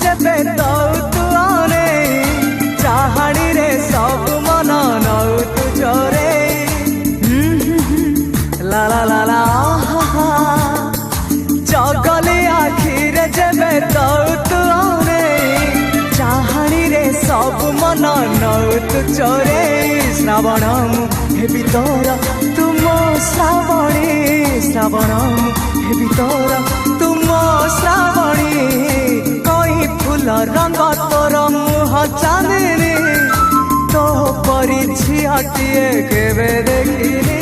जेबे दौ तू आने चाहाणी रे सब मन नौ तू जोरे ला ला ला ला जगली आखिरे जेबे दौ तू आने चाहाणी रे सब मन नौ तू चोरे श्रावण हेबी तोर तुम श्रावणी श्रावण हेबी तोर तुम श्रावणी कई फूल रंग तोर मुह चांदनी तो परी झियाटिए केबे देखिनी।